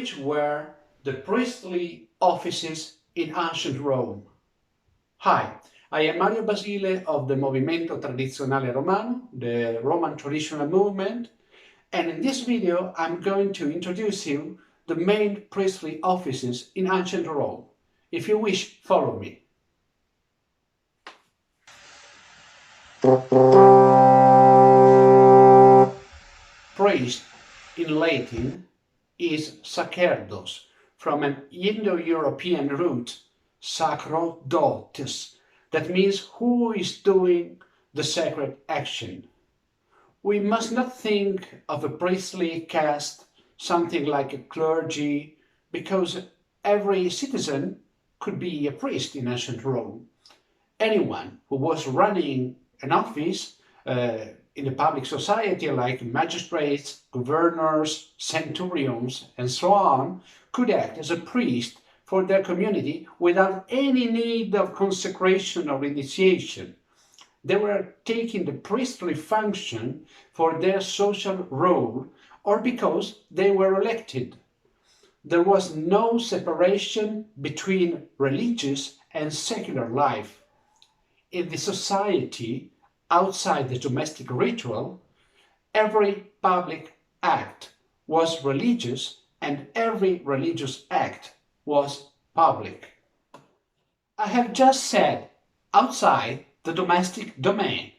which were the priestly offices in ancient Rome. Hi, I am Mario Basile of the Movimento Tradizionale Romano, the Roman traditional movement, and in this video I'm going to introduce you the main priestly offices in ancient Rome. If you wish, follow me. Priest in Latin is sacerdos, from an Indo-European root, sacrodotes, that means who is doing the sacred action. We must not think of a priestly caste, something like a clergy, because every citizen could be a priest in ancient Rome. Anyone who was running an office in the public society, like magistrates, governors, centurions, and so on, could act as a priest for their community without any need of consecration or initiation. They were taking the priestly function for their social role or because they were elected. There was no separation between religious and secular life. In the society outside the domestic ritual, every public act was religious and every religious act was public. I have just said outside the domestic domain.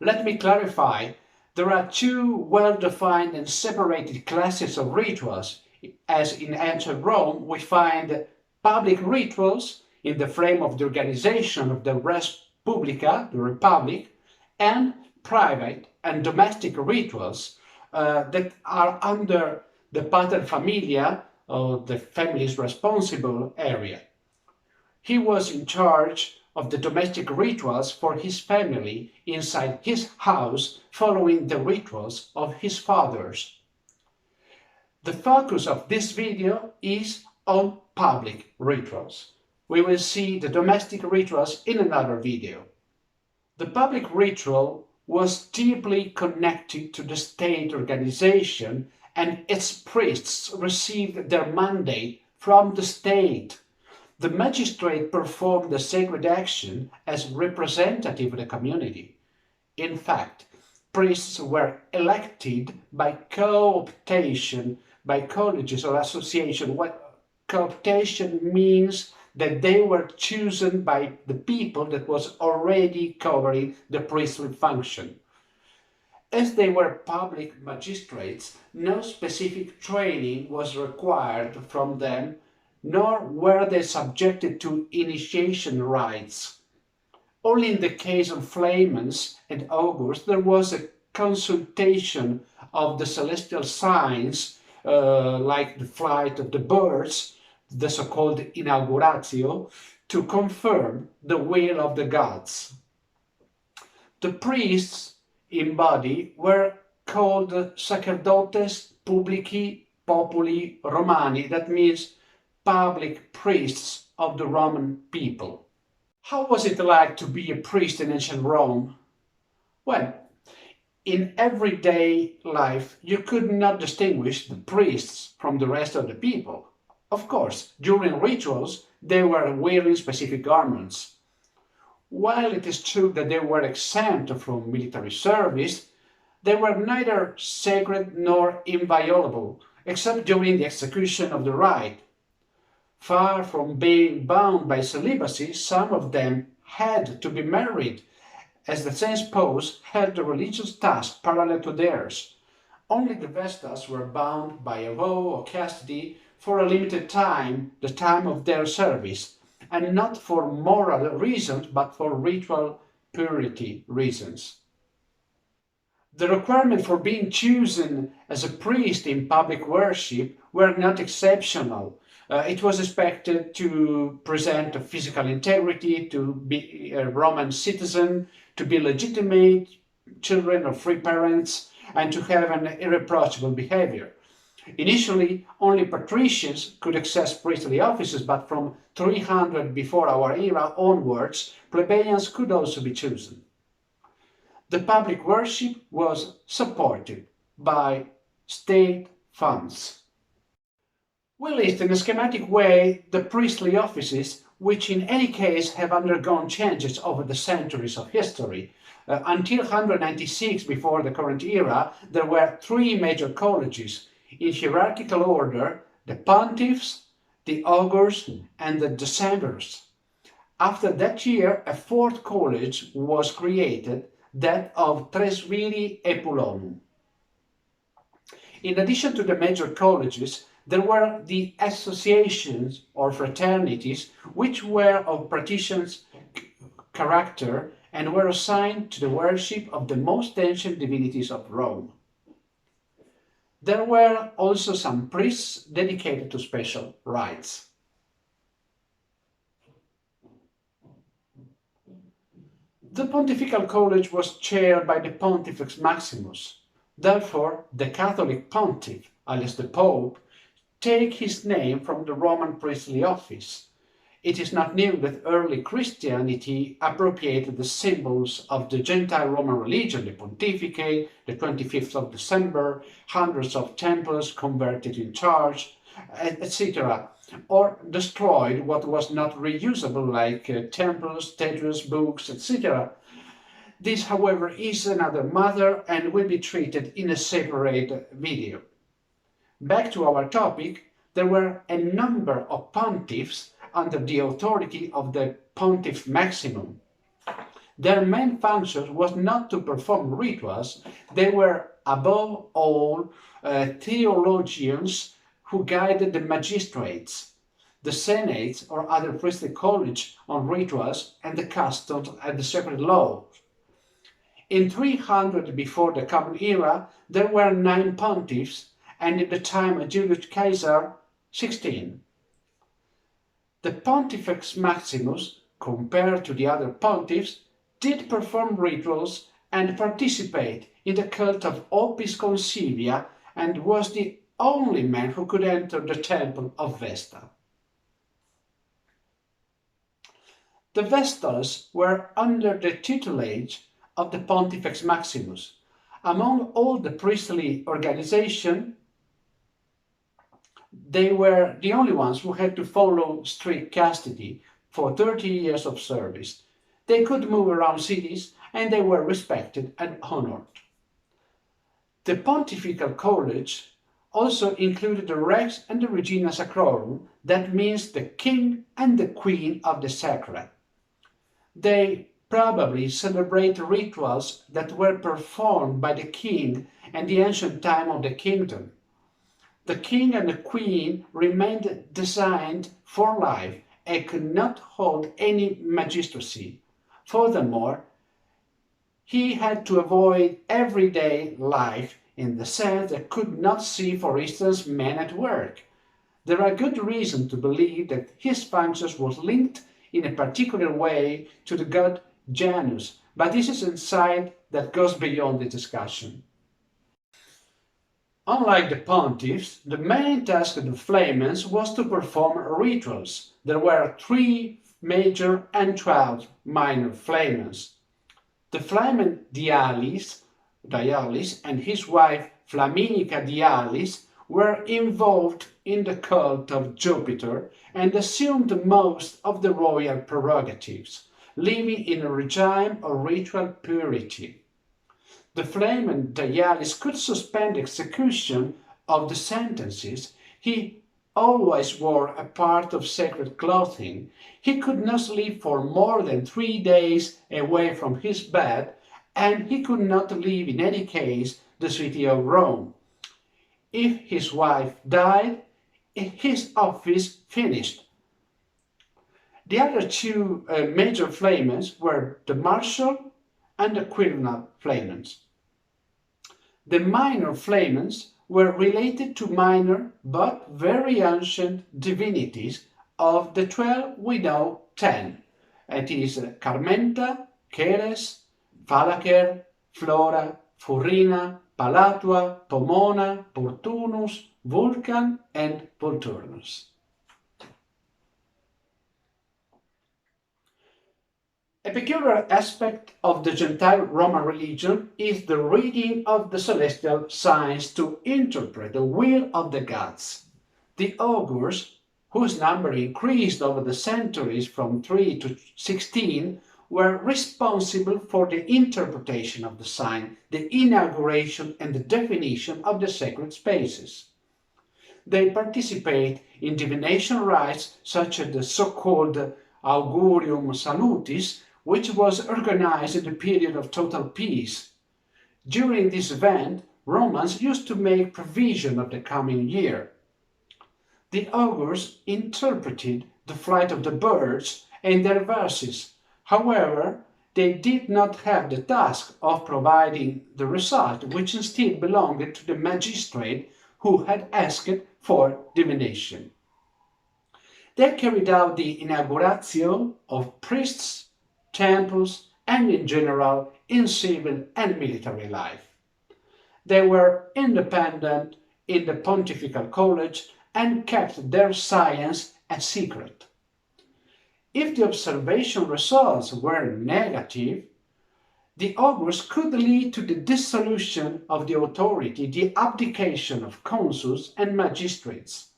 Let me clarify, there are two well-defined and separated classes of rituals. As in ancient Rome, we find public rituals in the frame of the organization of the res publica, the republic, and private and domestic rituals that are under the pater familia, or the family's responsible area. He was in charge of the domestic rituals for his family inside his house, following the rituals of his fathers. The focus of this video is on public rituals. We will see the domestic rituals in another video. The public ritual was deeply connected to the state organization, and its priests received their mandate from the state. The magistrate performed the sacred action as representative of the community. In fact, priests were elected by cooptation, by colleges or associations. What cooptation means that they were chosen by the people that was already covering the priestly function. As they were public magistrates, no specific training was required from them, nor were they subjected to initiation rites. Only in the case of flamens and ogres there was a consultation of the celestial signs, like the flight of the birds, the so-called inauguratio, to confirm the will of the gods. The priests in body were called sacerdotes publici populi Romani, that means public priests of the Roman people. How was it like to be a priest in ancient Rome? Well, in everyday life you could not distinguish the priests from the rest of the people. Of course, during rituals they were wearing specific garments. While it is true that they were exempt from military service, they were neither sacred nor inviolable, except during the execution of the rite. Far from being bound by celibacy, some of them had to be married, as the same spouse held the religious task parallel to theirs. Only the Vestas were bound by a vow or chastity for a limited time, the time of their service, and not for moral reasons, but for ritual purity reasons. The requirement for being chosen as a priest in public worship were not exceptional. It was expected to present a physical integrity, to be a Roman citizen, to be legitimate children of free parents, and to have an irreproachable behavior. Initially, only patricians could access priestly offices, but from 300 before our era onwards, plebeians could also be chosen. The public worship was supported by state funds. We list in a schematic way the priestly offices, which in any case have undergone changes over the centuries of history. Until 196 before the current era, there were three major colleges, in hierarchical order: the pontiffs, the Ogres, and the decemvirs. After that year, a fourth college was created, that of Tresviri e Pulonum. In addition to the major colleges, there were the associations or fraternities, which were of patrician character and were assigned to the worship of the most ancient divinities of Rome. There were also some priests dedicated to special rites. The Pontifical College was chaired by the Pontifex Maximus. Therefore, the Catholic Pontiff, alias the Pope, take his name from the Roman priestly office. It is not new that early Christianity appropriated the symbols of the Gentile Roman religion, the Pontificate, the 25th of December, hundreds of temples converted in charge, etc., or destroyed what was not reusable, like temples, statues, books, etc. This, however, is another matter and will be treated in a separate video. Back to our topic, there were a number of pontiffs under the authority of the Pontiff Maximum. Their main function was not to perform rituals. They were, above all, theologians who guided the magistrates, the senates or other priestly colleges on rituals and the customs and the sacred laws. In 300 before the Common Era, there were 9 pontiffs, and in the time of Julius Caesar, 16. The Pontifex Maximus, compared to the other pontiffs, did perform rituals and participate in the cult of Opis Consilia, and was the only man who could enter the temple of Vesta. The Vestas were under the tutelage of the Pontifex Maximus. Among all the priestly organization, they were the only ones who had to follow strict chastity for 30 years of service. They could move around cities and they were respected and honored. The Pontifical College also included the Rex and the Regina Sacrorum, that means the king and the queen of the sacred. They probably celebrate rituals that were performed by the king and the ancient time of the kingdom. The king and the queen remained designed for life and could not hold any magistracy. Furthermore, he had to avoid everyday life in the sense that could not see, for instance, men at work. There are good reasons to believe that his functions was linked in a particular way to the god Janus, but this is insight that goes beyond the discussion. Unlike the pontiffs, the main task of the flamens was to perform rituals. There were 3 major and 12 minor flamens. The flamen Dialis and his wife Flaminica Dialis were involved in the cult of Jupiter and assumed most of the royal prerogatives, living in a regime of ritual purity. The flamen Dialis could suspend execution of the sentences. He always wore a part of sacred clothing. He could not sleep for more than 3 days away from his bed, and he could not leave in any case the city of Rome. If his wife died, his office finished. The other 2 major flamens were the martial and the quirinal flamens. The minor flamens were related to minor but very ancient divinities. Of the 12 we know 10. It is Carmenta, Ceres, Falaker, Flora, Furrina, Palatua, Pomona, Portunus, Vulcan and Volturnus. A peculiar aspect of the Gentile Roman religion is the reading of the celestial signs to interpret the will of the gods. The Ogres, whose number increased over the centuries from 3 to 16, were responsible for the interpretation of the sign, the inauguration and the definition of the sacred spaces. They participate in divination rites such as the so-called Augurium Salutis, which was organized in the period of total peace. During this event, Romans used to make provision of the coming year. The Ogres interpreted the flight of the birds and their verses. However, they did not have the task of providing the result, which instead belonged to the magistrate who had asked for divination. They carried out the inauguration of priests, temples, and in general in civil and military life. They were independent in the pontifical college and kept their science a secret. If the observation results were negative, the Ogres could lead to the dissolution of the authority, the abdication of consuls and magistrates.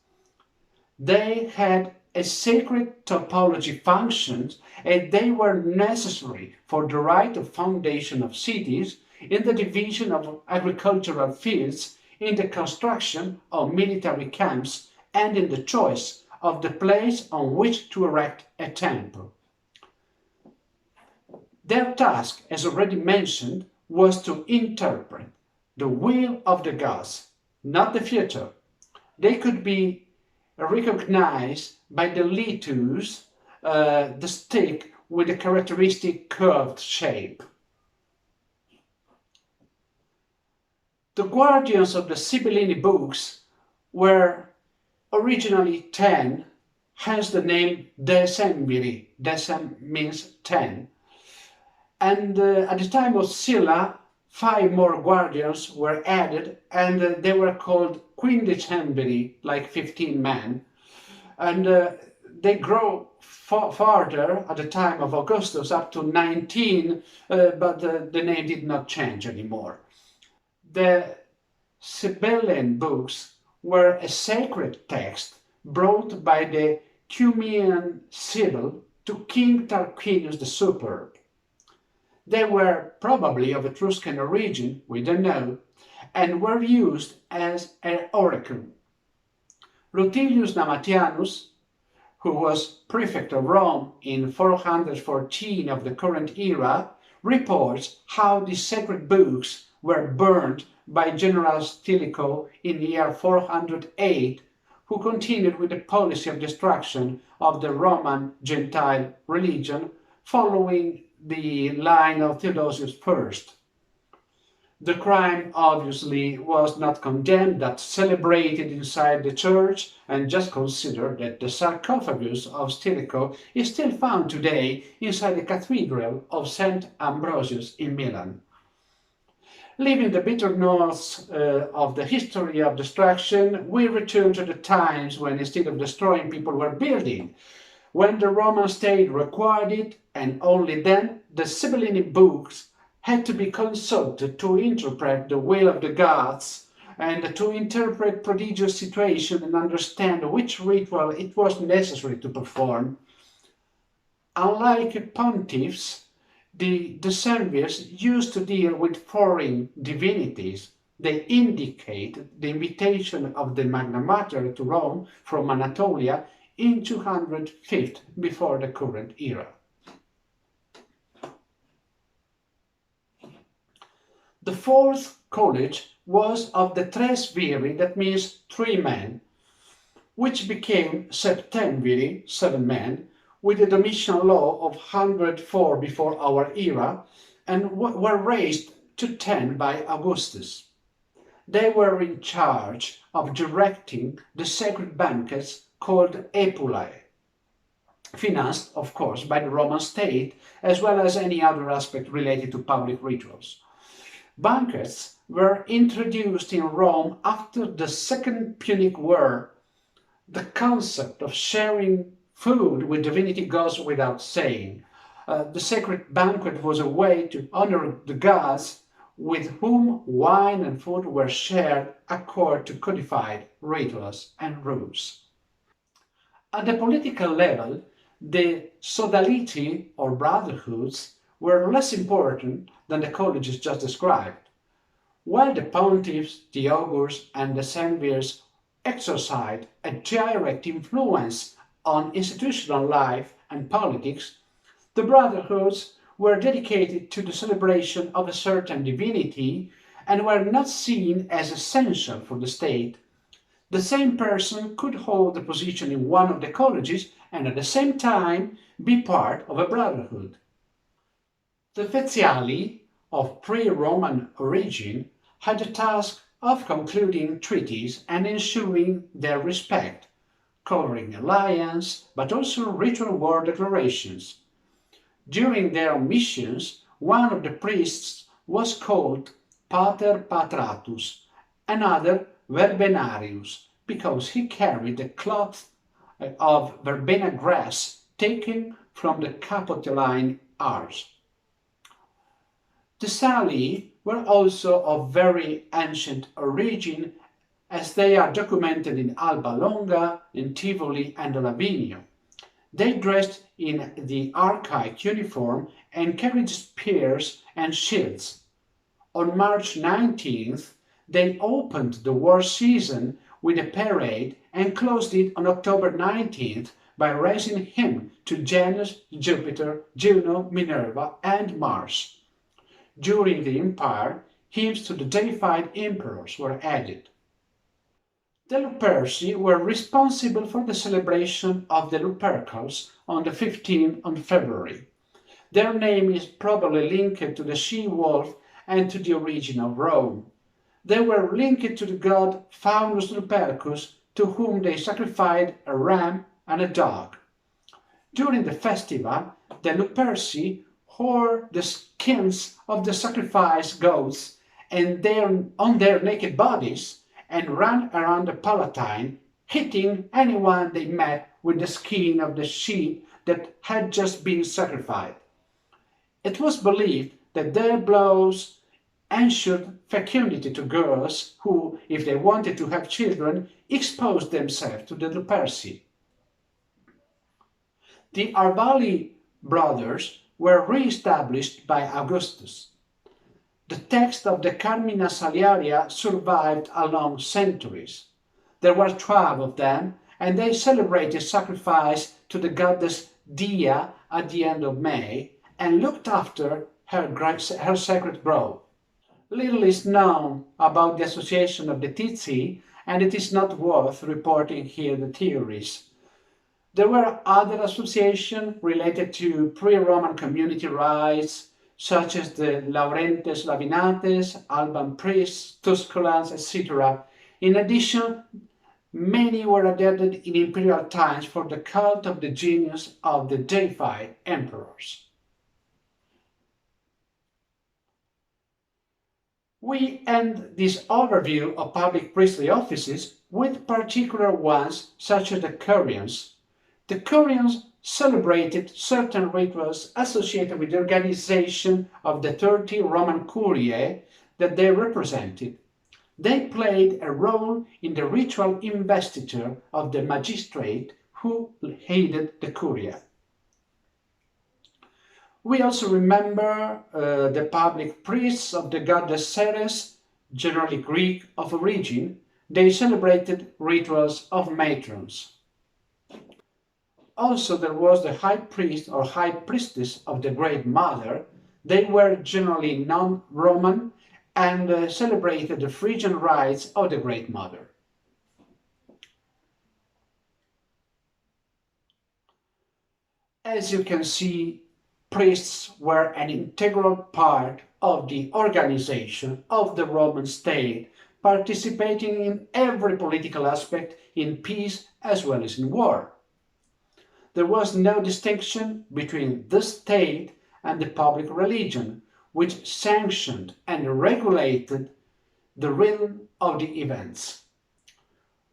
They had a sacred topology functions, and they were necessary for the right of foundation of cities, in the division of agricultural fields, in the construction of military camps, and in the choice of the place on which to erect a temple. Their task, as already mentioned, was to interpret the will of the gods, not the future. They could be recognized by the litus, the stick with a characteristic curved shape. The guardians of the Sibylline books were originally 10, hence the name Decemviri. Decem means 10. And at the time of Sylla, 5 more guardians were added, and they were called Quindecemviri, like 15 men. And they grow farther at the time of Augustus up to 19, but the name did not change anymore. The Sibylline books were a sacred text brought by the Cumaean Sibyl to King Tarquinius the Superb. They were probably of Etruscan origin, we don't know, and were used as an oracle. Rutilius Namatianus, who was prefect of Rome in 414 of the current era, reports how the sacred books were burned by General Stilicho in the year 408, who continued with the policy of destruction of the Roman Gentile religion, following the line of Theodosius I. The crime obviously was not condemned, but celebrated inside the church, and just consider that the sarcophagus of Stilicho is still found today inside the Cathedral of St. Ambrosius in Milan. Leaving the bitter north of the history of destruction, we return to the times when instead of destroying people were building. When the Roman state required it, and only then, the Sibylline books had to be consulted to interpret the will of the gods and to interpret prodigious situations and understand which ritual it was necessary to perform. Unlike pontiffs, the decemvirs used to deal with foreign divinities. They indicated the invitation of the Magna Mater to Rome from Anatolia in 205 before the current era. The fourth college was of the Tres Viri, that means 3 men, which became Septemviri, 7 men, with the Domitian law of 104 before our era, and were raised to 10 by Augustus. They were in charge of directing the sacred banquets called Epulae, financed, of course, by the Roman state, as well as any other aspect related to public rituals. Banquets were introduced in Rome after the Second Punic War. The concept of sharing food with divinity goes without saying. The sacred banquet was a way to honor the gods with whom wine and food were shared according to codified rituals and rules. At the political level, the sodality or brotherhoods were less important than the colleges just described. While the pontiffs, the Ogres, and the decemvirs exercised a direct influence on institutional life and politics, the brotherhoods were dedicated to the celebration of a certain divinity and were not seen as essential for the state. The same person could hold a position in one of the colleges and at the same time be part of a brotherhood. The Veziali, of pre-Roman origin, had the task of concluding treaties and ensuring their respect, covering alliance but also ritual war declarations. During their missions, one of the priests was called Pater Patratus, another Verbenarius, because he carried the cloth of verbena grass taken from the Capitoline Ars. The Salii were also of very ancient origin, as they are documented in Alba Longa, in Tivoli and Lavinio. They dressed in the archaic uniform and carried spears and shields. On March 19th, they opened the war season with a parade and closed it on October 19th by raising hymn to Janus, Jupiter, Juno, Minerva, and Mars. During the empire, hymns to the deified emperors were added. The Luperci were responsible for the celebration of the Lupercals on the 15th of February. Their name is probably linked to the she-wolf and to the origin of Rome. They were linked to the god Faunus Lupercus, to whom they sacrificed a ram and a dog. During the festival, the Luperci wore the skins of the sacrificed goats on their naked bodies and ran around the Palatine, hitting anyone they met with the skin of the sheep that had just been sacrificed. It was believed that their blows ensured fecundity to girls who, if they wanted to have children, exposed themselves to the Luperci. The Arbali brothers were re-established by Augustus. The text of the Carmina Saliaria survived along centuries. There were 12 of them, and they celebrated sacrifice to the goddess Dia at the end of May and looked after her sacred grove. Little is known about the association of the Tizi, and it is not worth reporting here the theories. There were other associations related to pre-Roman community rites, such as the Laurentes Lavinates, Alban priests, Tusculans, etc. In addition, many were added in imperial times for the cult of the genius of the deified emperors. We end this overview of public priestly offices with particular ones such as the Curians. The Curians celebrated certain rituals associated with the organization of the 30 Roman Curiae that they represented. They played a role in the ritual investiture of the magistrate who headed the Curia. We also remember the public priests of the goddess Ceres, generally Greek of origin. They celebrated rituals of matrons. Also, there was the high priest or high priestess of the Great Mother. They were generally non-Roman and celebrated the Phrygian rites of the Great Mother. As you can see, priests were an integral part of the organization of the Roman state, participating in every political aspect, in peace as well as in war. There was no distinction between the state and the public religion, which sanctioned and regulated the rhythm of the events.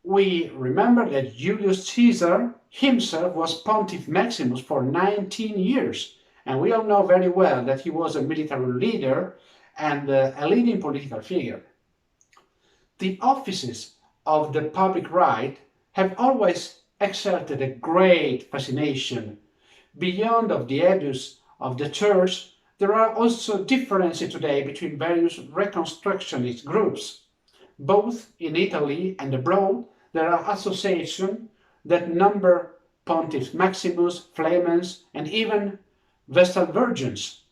We remember that Julius Caesar himself was Pontiff Maximus for 19 years, and we all know very well that he was a military leader and a leading political figure. The offices of the public right have always exerted a great fascination. Beyond of the edus of the church, there are also differences today between various reconstructionist groups. Both in Italy and abroad, there are associations that number Pontiff Maximus, Flamens, and even Vestal Virgins,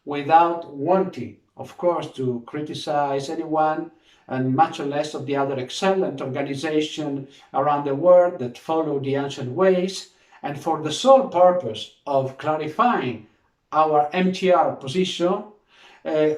without wanting, of course, to criticize anyone, and much less of the other excellent organizations around the world that follow the ancient ways, and for the sole purpose of clarifying our MTR position,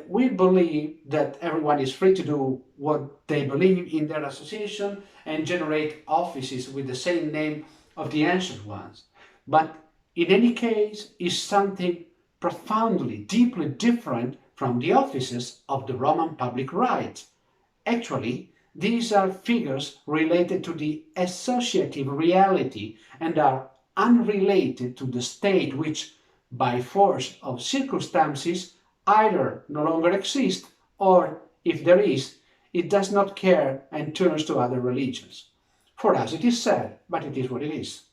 we believe that everyone is free to do what they believe in their association and generate offices with the same name of the ancient ones. But in any case, is something profoundly, deeply different from the offices of the Roman public right. Actually, these are figures related to the associative reality and are unrelated to the state which, by force of circumstances, either no longer exists or, if there is, it does not care and turns to other religions. For us it is sad, but it is what it is.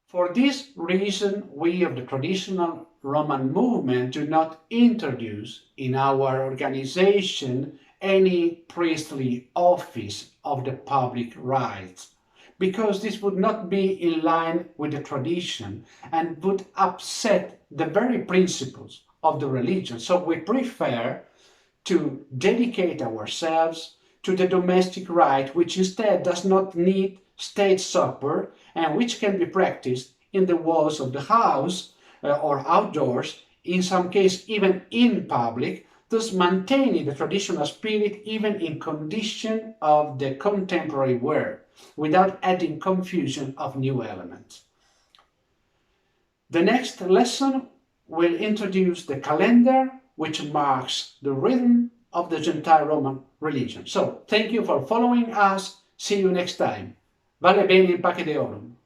For this reason, we of the traditional Roman movement do not introduce in our organization any priestly office of the public rights, because this would not be in line with the tradition and would upset the very principles of the religion. So we prefer to dedicate ourselves to the domestic right, which instead does not need state support and which can be practiced in the walls of the house or outdoors, in some case even in public, thus maintaining the traditional spirit even in condition of the contemporary world, without adding confusion of new elements. The next lesson will introduce the calendar, which marks the rhythm of the Gentile Roman religion. So, thank you for following us. See you next time. Vale bene il pace deorum.